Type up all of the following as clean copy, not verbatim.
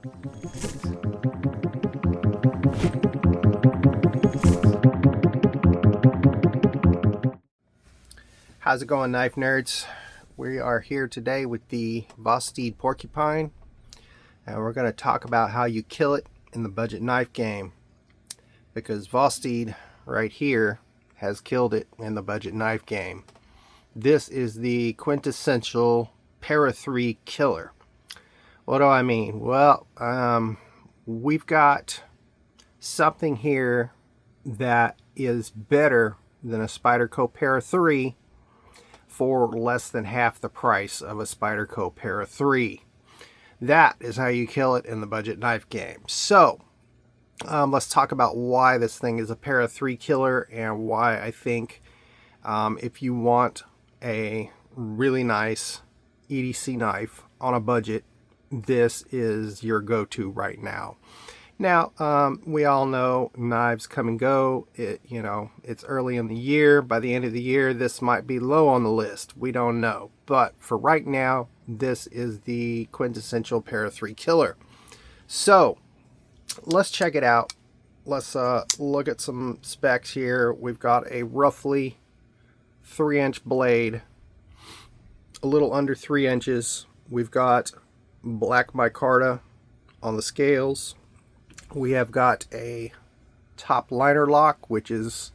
How's it going, knife nerds? We are here today with the Vosteed Porcupine, and we're going to talk about how you kill it in the budget knife game, because Vosteed right here has killed it in the budget knife game. This is the quintessential para 3 killer. What do I mean? Well, we've got something here that is better than a Spyderco para 3 for less than half the price of a Spyderco para 3. That is how you kill it in the budget knife game. So let's talk about why this thing is a para 3 killer, and why I think if you want a really nice EDC knife on a budget, this is your go-to right now. Now, we all know knives come and go. It's early in the year. By the end of the year, this might be low on the list. We don't know. But for right now, this is the quintessential para 3 killer. So, let's check it out. Let's look at some specs here. We've got a roughly 3-inch blade, a little under 3 inches. We've got black micarta on the scales. We have got a top liner lock, which is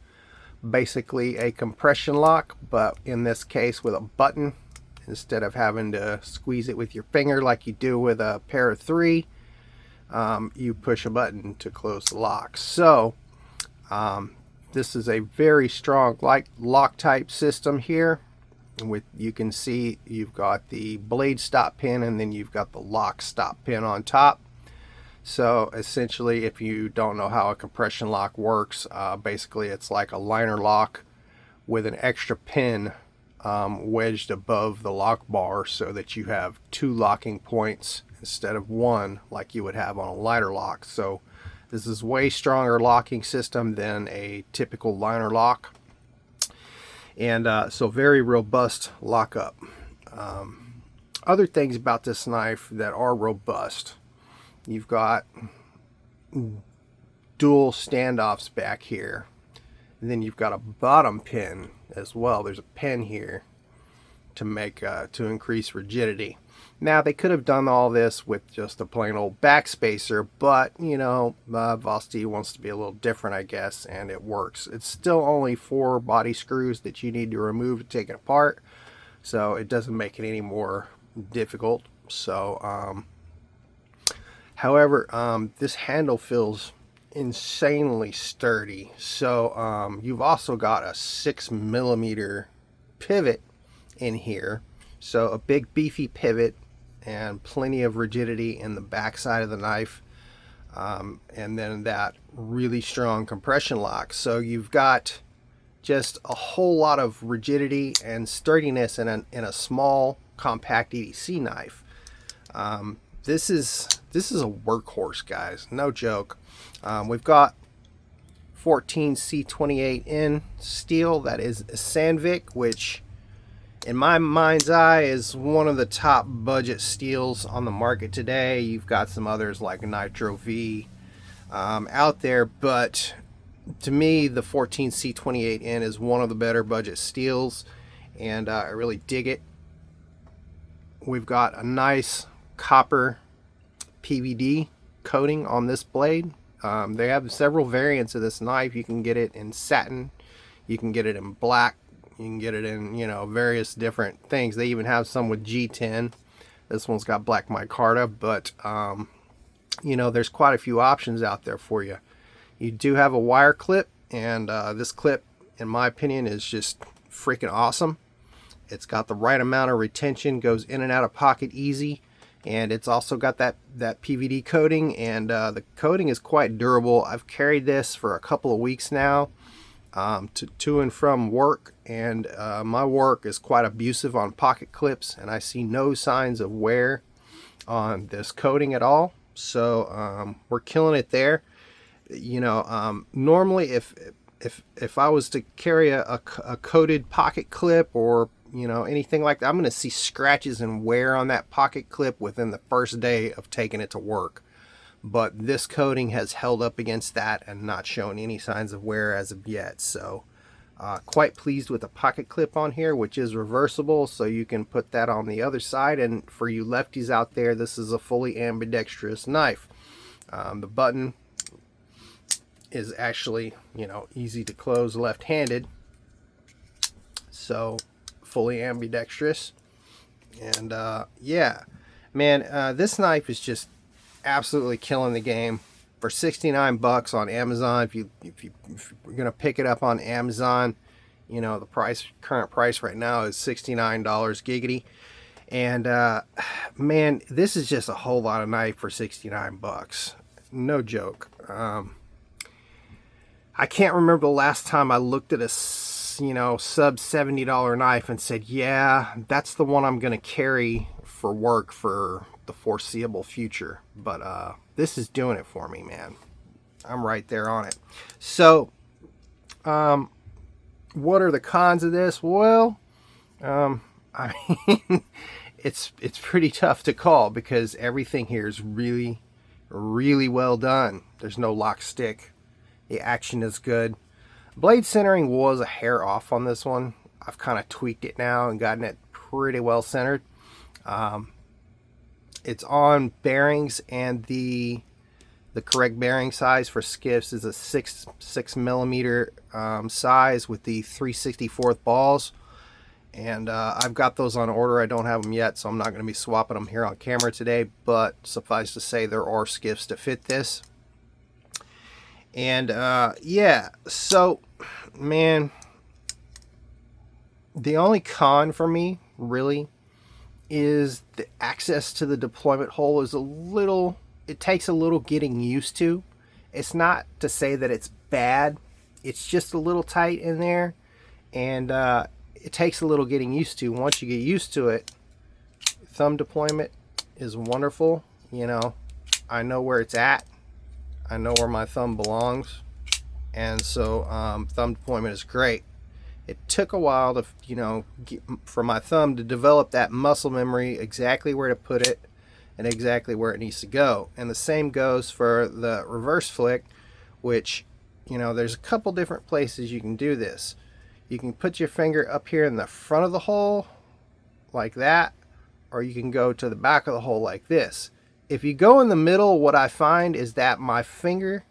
basically a compression lock, but in this case with a button. Instead of having to squeeze it with your finger like you do with a para 3, you push a button to close the lock. So this is a very strong lock type system here. You can see you've got the blade stop pin, and then you've got the lock stop pin on top. So essentially, if you don't know how a compression lock works, basically it's like a liner lock with an extra pin wedged above the lock bar, so that you have 2 locking points instead of 1 like you would have on a liner lock. So this is way stronger locking system than a typical liner lock, and so very robust lockup. Other things about this knife that are robust: you've got dual standoffs back here, and then you've got a bottom pin as well. There's a pin here to make to increase rigidity. Now, they could have done all this with just a plain old backspacer, but Vosteed wants to be a little different, I guess, and it works. It's still only 4 body screws that you need to remove to take it apart, so it doesn't make it any more difficult. So however, this handle feels insanely sturdy. So you've also got a 6mm pivot in here, so a big beefy pivot and plenty of rigidity in the back side of the knife, and then that really strong compression lock. So you've got just a whole lot of rigidity and sturdiness in a small compact EDC knife. This is a workhorse, guys, no joke. We've got 14C28N steel. That is Sandvik, which in my mind's eye is one of the top budget steels on the market today. You've got some others like Nitro V out there, but to me the 14C28N is one of the better budget steels, and I really dig it. We've got a nice copper PVD coating on this blade. They have several variants of this knife. You can get it in satin, you can get it in black, you can get it in various different things. They even have some with G10. This one's got black micarta, but there's quite a few options out there for you. You do have a wire clip, and this clip, in my opinion, is just freaking awesome. It's got the right amount of retention, goes in and out of pocket easy, and it's also got that PVD coating, and the coating is quite durable. I've carried this for a couple of weeks now to and from work, and my work is quite abusive on pocket clips, and I see no signs of wear on this coating at all. So we're killing it there. Normally if I was to carry a coated pocket clip or anything like that, I'm going to see scratches and wear on that pocket clip within the first day of taking it to work. but this coating has held up against that and not shown any signs of wear as of yet. So quite pleased with the pocket clip on here, which is reversible, so you can put that on the other side. And for you lefties out there, this is a fully ambidextrous knife. The button is actually, you know, easy to close left-handed, so fully ambidextrous. And yeah, man, this knife is just absolutely killing the game. For 69 bucks on Amazon, if you're gonna pick it up on Amazon, you know, the current price right now is $69 giggity. And man, this is just a whole lot of knife for 69 bucks. No joke. I can't remember the last time I looked at a, you know, sub $70 knife and said, yeah, that's the one I'm gonna carry for work for the foreseeable future. But this is doing it for me, man. I'm right there on it. So what are the cons of this? Well, I mean, it's pretty tough to call because everything here is really well done. There's no lock stick. The action is good. Blade centering was a hair off on this one. I've kind of tweaked it now and gotten it pretty well centered. It's on bearings, and the correct bearing size for skiffs is a 6 millimeter size with the 3/64 balls. And I've got those on order. I don't have them yet, so I'm not going to be swapping them here on camera today, but suffice to say there are skiffs to fit this. And yeah, so man, the only con for me really is the access to the deployment hole is a little, it takes a little getting used to. It's not to say that it's bad, it's just a little tight in there, and it takes a little getting used to. Once you get used to it, thumb deployment is wonderful. You know, I know where it's at, I know where my thumb belongs, and so thumb deployment is great. It took a while to, you know, for my thumb to develop that muscle memory, exactly where to put it and exactly where it needs to go. And the same goes for the reverse flick, which, you know, there's a couple different places you can do this. You can put your finger up here in the front of the hole like that, or you can go to the back of the hole like this. If you go in the middle, what I find is that my finger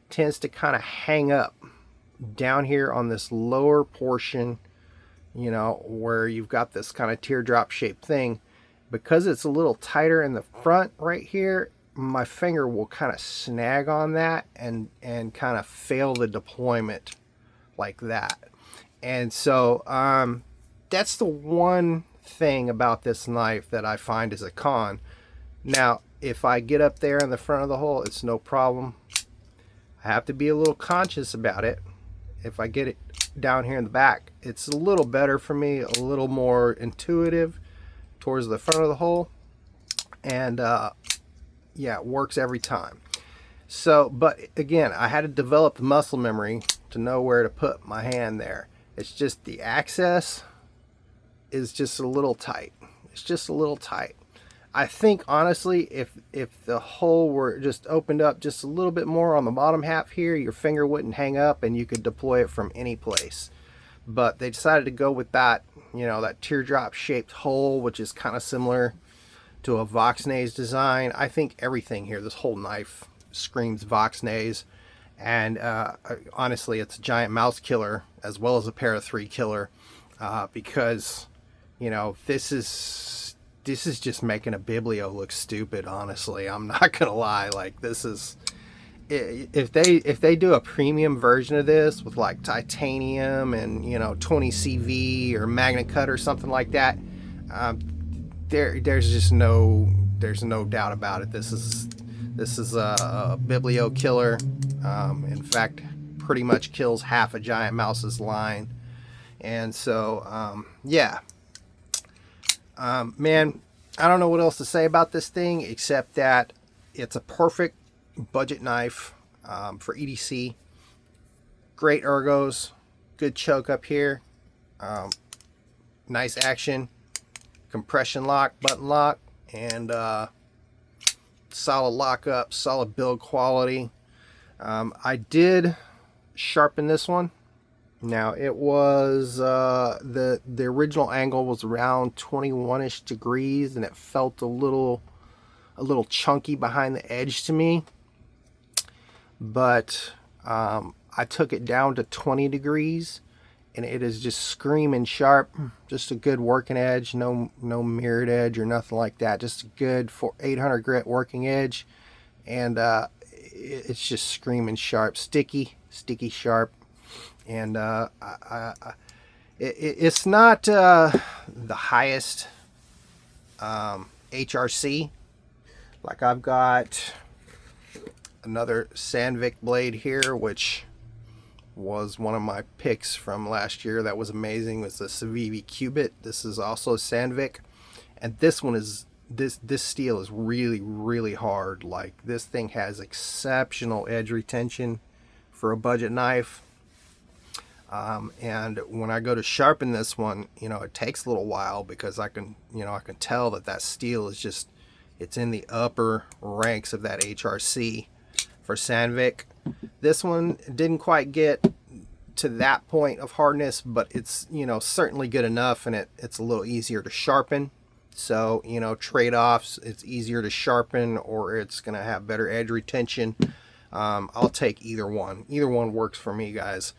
tends to kind of hang up down here on this lower portion, you know, where you've got this kind of teardrop shaped thing. Because it's a little tighter in the front right here, my finger will kind of snag on that and kind of fail the deployment like that. And so that's the one thing about this knife that I find is a con. Now, if I get up there in the front of the hole, it's no problem. I have to be a little conscious about it. If I get it down here in the back, it's a little better for me, a little more intuitive towards the front of the hole, and yeah, it works every time. So, but again, I had to develop the muscle memory to know where to put my hand there. It's just the access is just a little tight. It's just a little tight. I think honestly, if the hole were just opened up just a little bit more on the bottom half here, your finger wouldn't hang up and you could deploy it from any place. But they decided to go with that, you know, that teardrop shaped hole, which is kind of similar to a Voxnaze design. I think everything here, this whole knife screams Voxnaze. And honestly, it's a giant mouse killer as well as a para 3 killer, because, you know, this is just making a biblio look stupid. Honestly, I'm not gonna lie. Like, this is, if they do a premium version of this with like titanium and, you know, 20 CV or Magna Cut or something like that, there's no doubt about it. This is a biblio killer. In fact, pretty much kills half a giant mouse's line. And so yeah, man, I don't know what else to say about this thing except that it's a perfect budget knife for EDC. Great ergos, good choke up here, nice action, compression lock, button lock, and solid lockup, solid build quality. I did sharpen this one. Now it was the original angle was around 21-ish degrees, and it felt a little chunky behind the edge to me. But I took it down to 20 degrees, and it is just screaming sharp. Just a good working edge, no mirrored edge or nothing like that. Just a good 800 grit working edge, and it's just screaming sharp, sticky sharp. And it's not the highest HRC. Like, I've got another Sandvik blade here, which was one of my picks from last year. That was amazing. It was the Civivi Cubit. This is also Sandvik, and this one is this steel is really hard. Like, this thing has exceptional edge retention for a budget knife. And when I go to sharpen this one, it takes a little while, because I can tell that steel is just, it's in the upper ranks of that HRC for Sandvik. This one didn't quite get to that point of hardness, but it's, certainly good enough, and it's a little easier to sharpen. So, trade-offs, it's easier to sharpen, or it's going to have better edge retention. I'll take either one. Either one works for me, guys.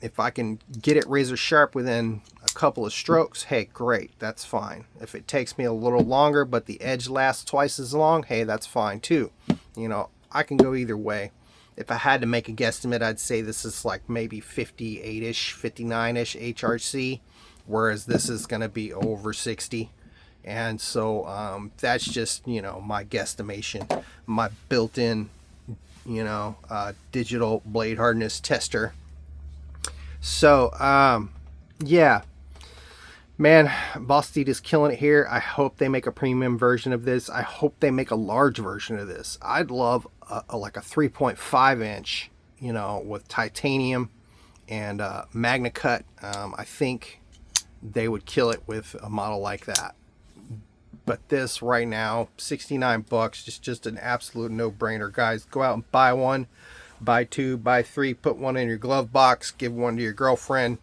If I can get it razor sharp within a couple of strokes, hey, great, that's fine. If it takes me a little longer, but the edge lasts twice as long, hey, that's fine too. I can go either way. If I had to make a guesstimate, I'd say this is like maybe 58-ish, 59-ish HRC, whereas this is going to be over 60. And so that's just, my guesstimation, my built-in, digital blade hardness tester. So, yeah, man, Vosteed is killing it here. I hope they make a premium version of this. I hope they make a large version of this. I'd love like a 3.5 inch, with titanium and Magna Cut. I think they would kill it with a model like that. But this right now, 69 bucks, just an absolute no-brainer. Guys, go out and buy one. Buy two, buy three, put one in your glove box, give one to your girlfriend.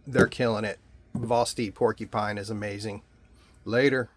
They're killing it. Vosteed Porcupine is amazing. Later.